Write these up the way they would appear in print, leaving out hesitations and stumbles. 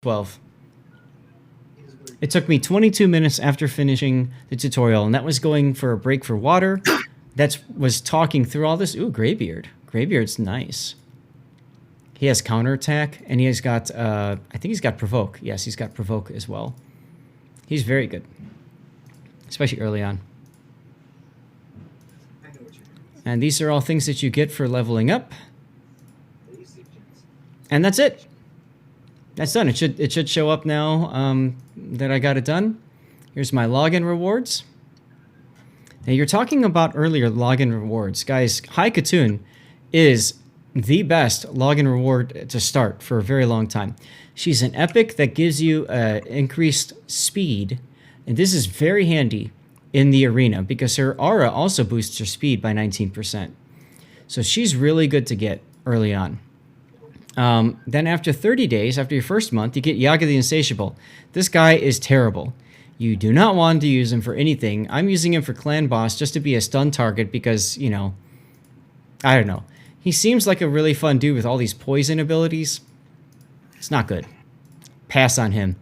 12. It took me 22 minutes after finishing the tutorial, and that was going for a break for water. That was talking through all this. Ooh, Greybeard. Greybeard's nice. He has counterattack, and he has got, I think he's got Provoke. Yes, he's got Provoke as well. He's very good, especially early on. And these are all things that you get for leveling up. And that's it. That's done. It should show up now that I got it done. Here's my login rewards. Now you're talking about earlier login rewards. Guys, High Katoon is the best login reward to start for a very long time. She's an epic that gives you increased speed. And this is very handy in the arena because her aura also boosts her speed by 19%. So she's really good to get early on. Then after 30 days, after your first month, you get Yaga the Insatiable. This guy is terrible. You do not want to use him for anything. I'm using him for Clan Boss just to be a stun target because, you know, I don't know. He seems like a really fun dude with all these poison abilities. It's not good. Pass on him.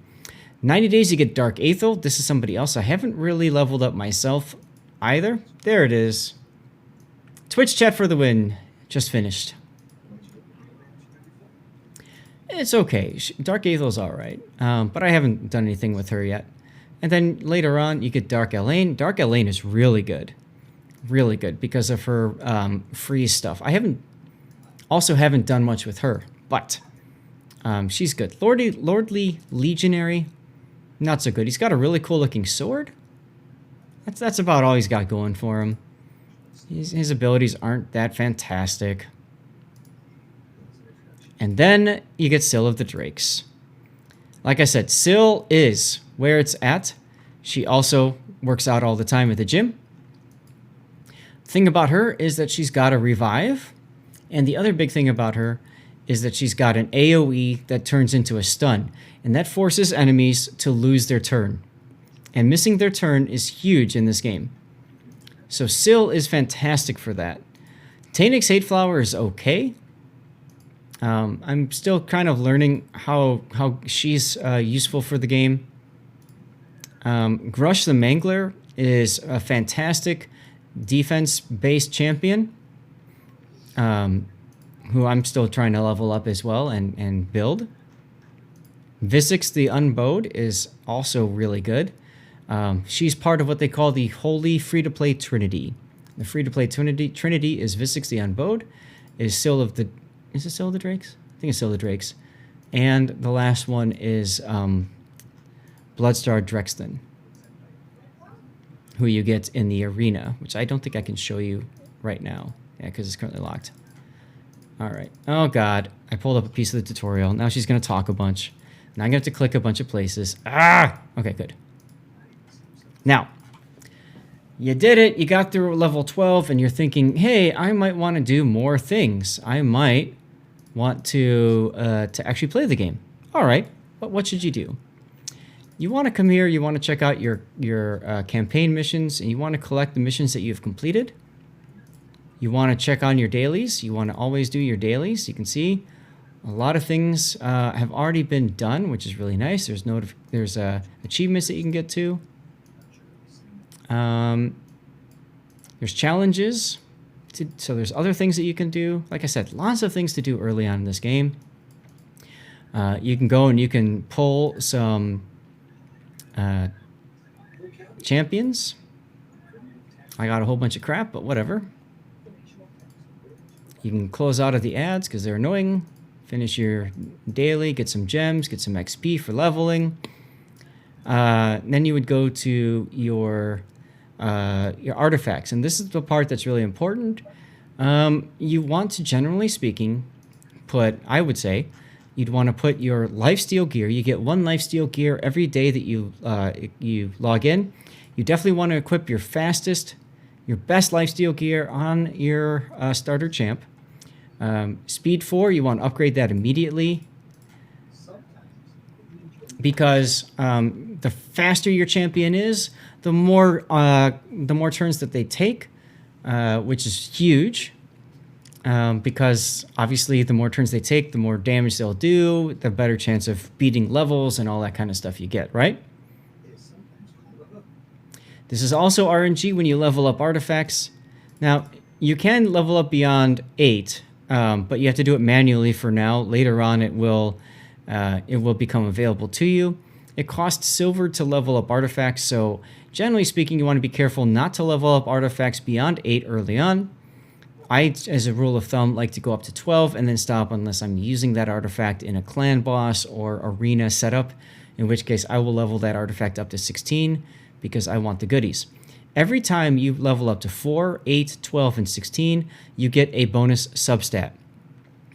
90 days, you get Dark Aethel. This is somebody else. I haven't really leveled up myself either. There it is. Twitch chat for the win. Just finished. It's okay. Dark Aethel's alright. But I haven't done anything with her yet. And then later on, you get Dark Elaine. Dark Elaine is really good. Really good because of her freeze stuff. I haven't done much with her. But she's good. Lordly Legionary. Not so good. He's got a really cool looking sword. That's about all he's got going for him. His abilities aren't that fantastic. And then you get Syl of the Drakes. Like I said, Syl is where it's at. She also works out all the time at the gym. Thing about her is that she's got a revive. And the other big thing about her is that she's got an AoE that turns into a stun. And that forces enemies to lose their turn. And missing their turn is huge in this game. So Syl is fantastic for that. Taenix Hateflower is okay. I'm still kind of learning how she's useful for the game. Grush the Mangler is a fantastic defense-based champion, who I'm still trying to level up as well and build. Visix the Unbowed is also really good. She's part of what they call the Holy Free-to-Play Trinity. The Free-to-Play Trinity is Visix the Unbowed, is Syl of the... Is it Syl of the Drakes? I think it's Syl of the Drakes. And the last one is Bloodstar Drexten, who you get in the arena, which I don't think I can show you right now. Yeah, because it's currently locked. All right. Oh, God. I pulled up a piece of the tutorial. Now she's going to talk a bunch. Now I'm going to have to click a bunch of places. Ah! Okay, good. Now, you did it. You got through level 12, and you're thinking, hey, I might want to do more things. I might want to actually play the game. All right, but what should you do? You want to come here. You want to check out your campaign missions, and you want to collect the missions that you've completed. You want to check on your dailies. You want to always do your dailies. You can see a lot of things have already been done, which is really nice. There's achievements that you can get to. There's challenges, so there's other things that you can do. Like I said, lots of things to do early on in this game. You can go and you can pull some champions. I got a whole bunch of crap, but whatever. You can close out of the ads because they're annoying. Finish your daily, get some gems, get some XP for leveling. Then you would go to your artifacts, and this is the part that's really important. You want to, generally speaking, I would say, you'd want to put your Lifesteal Gear. You get 1 Lifesteal Gear every day that you log in. You definitely want to equip your best Lifesteal Gear on your starter champ. Speed 4, you want to upgrade that immediately, because the faster your champion is, the more turns that they take, which is huge. because obviously the more turns they take, the more damage they'll do, the better chance of beating levels and all that kind of stuff you get, right? This is also RNG when you level up artifacts. Now, you can level up beyond 8, but you have to do it manually for now. Later on, it will become available to you. It costs silver to level up artifacts, so generally speaking, you want to be careful not to level up artifacts beyond 8 early on. I, as a rule of thumb, like to go up to 12 and then stop unless I'm using that artifact in a clan boss or arena setup, in which case I will level that artifact up to 16 because I want the goodies. Every time you level up to 4, 8, 12, and 16, you get a bonus substat.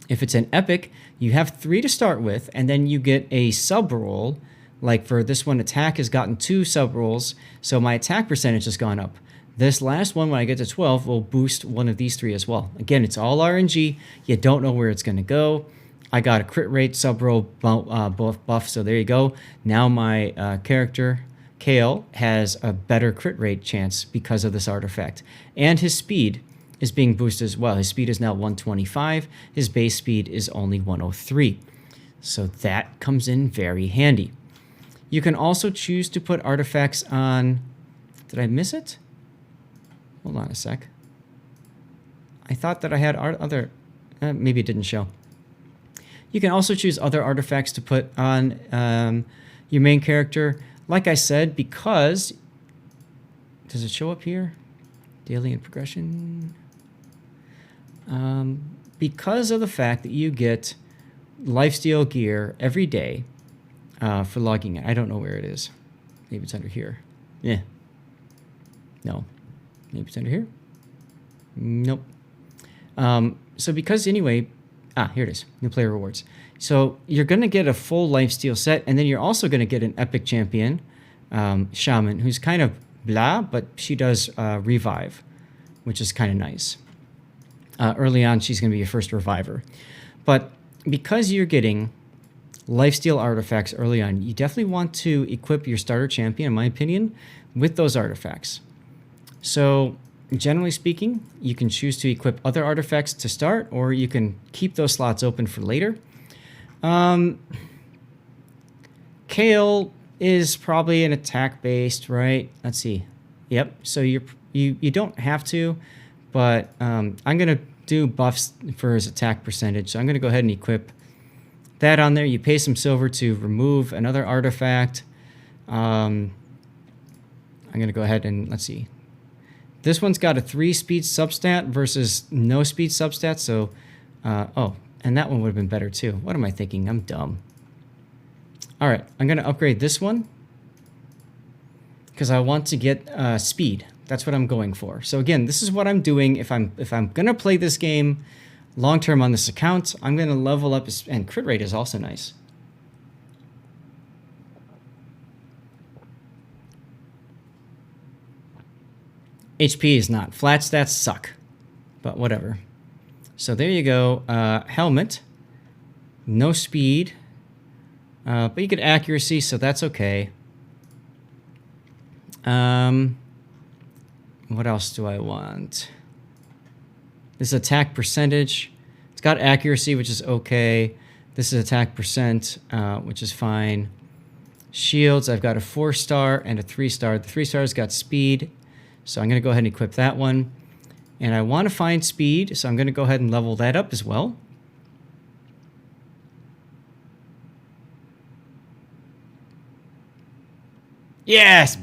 If it's an epic, you have 3 to start with, and then you get a sub roll. Like for this one, attack has gotten 2 sub rolls, so my attack percentage has gone up. This last one, when I get to 12, will boost one of these 3 as well. Again, it's all RNG. You don't know where it's going to go. I got a crit rate sub roll buff, so there you go. Now my character, Kale, has a better crit rate chance because of this artifact. And his speed is being boosted as well. His speed is now 125. His base speed is only 103. So that comes in very handy. You can also choose to put artifacts on... Did I miss it? Hold on a sec. I thought that I had other... maybe it didn't show. You can also choose other artifacts to put on your main character. Like I said, because... Does it show up here? Daily and progression. Because of the fact that you get Lifesteal Gear every day for logging in. I don't know where it is. Maybe it's under here. Yeah. No. Maybe it's under here. Nope. So because anyway... here it is. New player rewards. So you're going to get a full lifesteal set, and then you're also going to get an epic champion, shaman, who's kind of blah, but she does revive, which is kind of nice. Early on, she's going to be your first reviver. But because you're getting lifesteal artifacts early on, you definitely want to equip your starter champion, in my opinion, with those artifacts. So generally speaking, you can choose to equip other artifacts to start, or you can keep those slots open for later. Kale is probably an attack-based, right? Let's see. Yep. So you don't have to, but I'm going to do buffs for his attack percentage. So I'm going to go ahead and equip that on there. You pay some silver to remove another artifact. I'm going to go ahead and, let's see. This one's got a 3 speed substat versus no speed substat. So, and that one would have been better too. What am I thinking? I'm dumb. All right, I'm going to upgrade this one because I want to get speed. That's what I'm going for. So again, this is what I'm doing. If I'm going to play this game long term on this account, I'm going to level up, and crit rate is also nice. HP is not. Flat stats suck, but whatever. So there you go. Helmet. No speed. But you get accuracy, so that's okay. What else do I want? This is attack percentage. It's got accuracy, which is okay. This is attack percent, which is fine. Shields, I've got a 4-star and a 3-star. The 3-star's got speed, so I'm going to go ahead and equip that one. And I want to find speed, so I'm going to go ahead and level that up as well. Yes!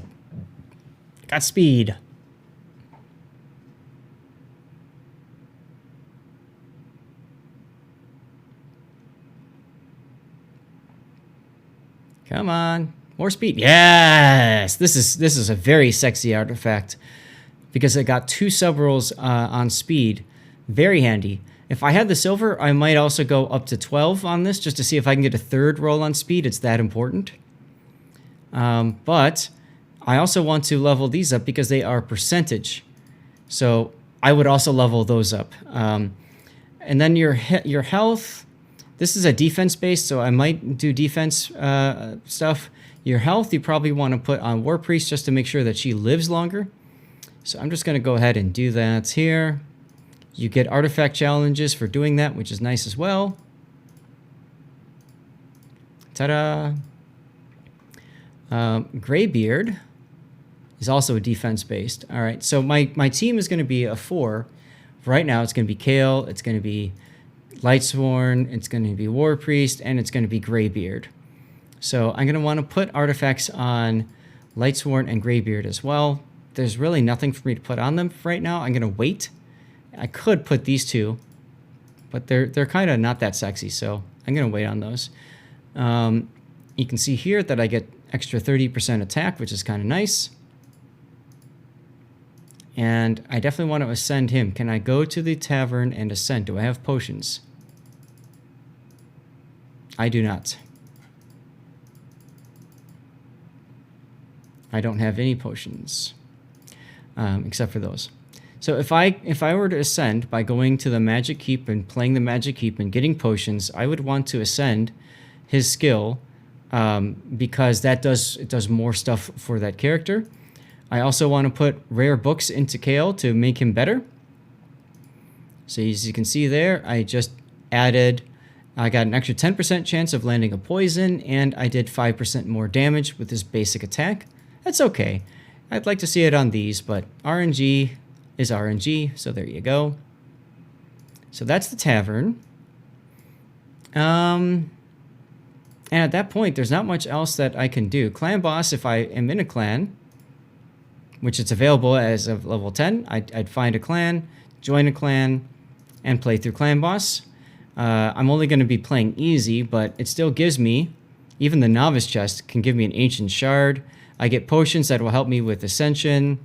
Got speed. Come on. More speed. Yes! This is a very sexy artifact because it got 2 sub-rolls on speed. Very handy. If I had the silver, I might also go up to 12 on this just to see if I can get a 3rd roll on speed. It's that important. But I also want to level these up because they are percentage. So I would also level those up. And then your health, this is a defense base, so I might do defense stuff. Your health, you probably want to put on War Priest just to make sure that she lives longer. So I'm just going to go ahead and do that here. You get artifact challenges for doing that, which is nice as well. Ta-da! Graybeard is also a defense-based. All right, so my team is going to be a 4. Right now, it's going to be Kale, it's going to be Lightsworn, it's going to be War Priest, and it's going to be Graybeard. So I'm going to want to put artifacts on Lightsworn and Graybeard as well. There's really nothing for me to put on them right now. I'm going to wait. I could put these two, but they're kind of not that sexy, so I'm going to wait on those. You can see here that I get extra 30% attack, which is kind of nice. And I definitely want to ascend him. Can I go to the tavern and ascend? Do I have potions? I do not. I don't have any potions, except for those. So if I were to ascend by going to the Magic Keep and playing the Magic Keep and getting potions, I would want to ascend his skill because it does more stuff for that character. I also want to put rare books into Kale to make him better. So as you can see there, I got an extra 10% chance of landing a poison, and I did 5% more damage with his basic attack. That's okay. I'd like to see it on these, but RNG is RNG, so there you go. So that's the tavern. And at that point, there's not much else that I can do. Clan boss, if I am in a clan, which it's available as of level 10, I'd find a clan, join a clan, and play through clan boss. I'm only going to be playing easy, but it still gives me, even the novice chest can give me an ancient shard. I get potions that will help me with ascension.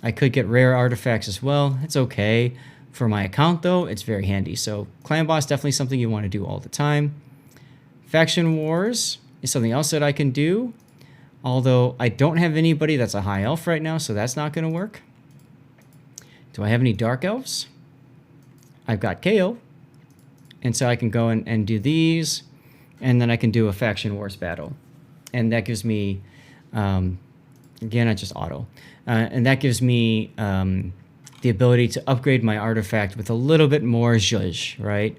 I could get rare artifacts as well. It's okay. For my account, though, it's very handy. So clan boss, definitely something you want to do all the time. Faction Wars is something else that I can do, although I don't have anybody that's a high elf right now, so that's not going to work. Do I have any dark elves? I've got Kale, and so I can go and do these, and then I can do a Faction Wars battle. And that gives me, again, I just auto. And that gives me the ability to upgrade my artifact with a little bit more zhuzh, right?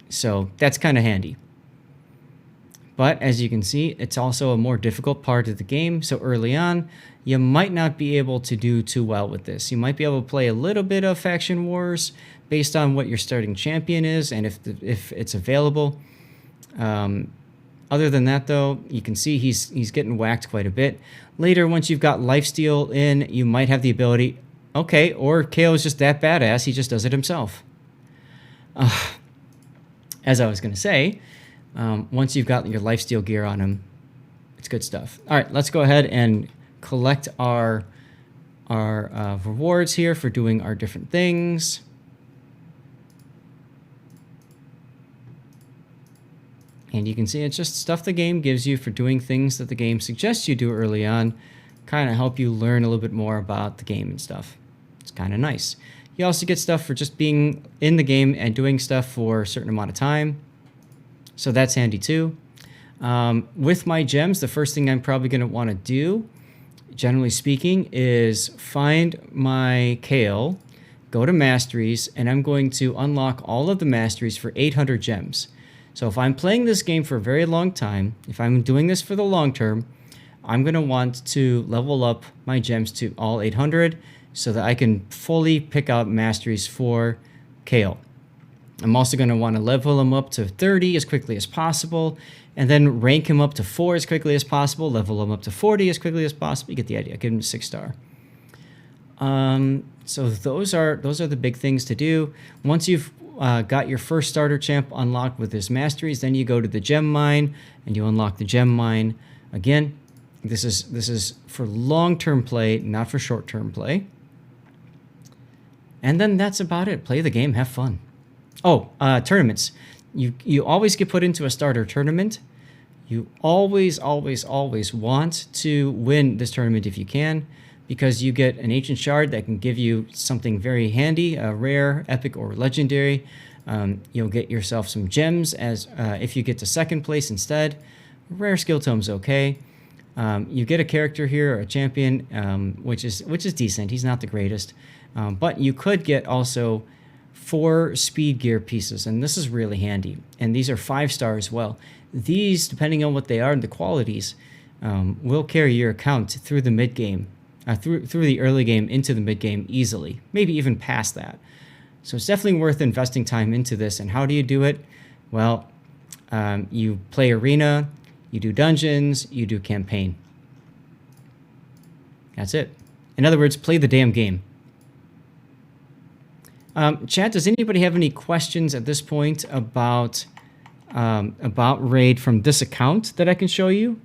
So that's kind of handy. But as you can see, it's also a more difficult part of the game. So early on, you might not be able to do too well with this. You might be able to play a little bit of Faction Wars based on what your starting champion is and if it's available. Other than that, though, you can see he's getting whacked quite a bit. Later, once you've got Lifesteal in, you might have the ability... Okay, or Kale is just that badass, he just does it himself. As I was going to say... once you've got your Lifesteal Gear on him, it's good stuff. All right, let's go ahead and collect our rewards here for doing our different things. And you can see it's just stuff the game gives you for doing things that the game suggests you do early on, kind of help you learn a little bit more about the game and stuff. It's kind of nice. You also get stuff for just being in the game and doing stuff for a certain amount of time. So that's handy too. With my gems, the first thing I'm probably going to want to do, generally speaking, is find my Kale, go to Masteries, and I'm going to unlock all of the Masteries for 800 gems. So if I'm playing this game for a very long time, if I'm doing this for the long term, I'm going to want to level up my gems to all 800 so that I can fully pick out Masteries for Kale. I'm also going to want to level him up to 30 as quickly as possible, and then rank him up to 4 as quickly as possible, level him up to 40 as quickly as possible. You get the idea. Give him a 6-star. So those are the big things to do. Once you've got your first starter champ unlocked with his masteries, then you go to the gem mine and you unlock the gem mine. Again, this is for long-term play, not for short-term play. And then that's about it. Play the game, have fun. Oh, tournaments. You always get put into a starter tournament. You always want to win this tournament if you can, because you get an ancient shard that can give you something very handy, a rare, epic, or legendary. You'll get yourself some gems as if you get to second place instead. Rare skill tome's okay. You get a character here, or a champion, which is decent. He's not the greatest. But you could get also 4 speed gear pieces, and this is really handy. And these are 5-star as well. These, depending on what they are and the qualities, will carry your account through the mid game, through the early game into the mid game easily, maybe even past that. So it's definitely worth investing time into this. And how do you do it? Well, you play arena, you do dungeons, you do campaign. That's it. In other words, play the damn game. Chat, does anybody have any questions at this point about Raid from this account that I can show you?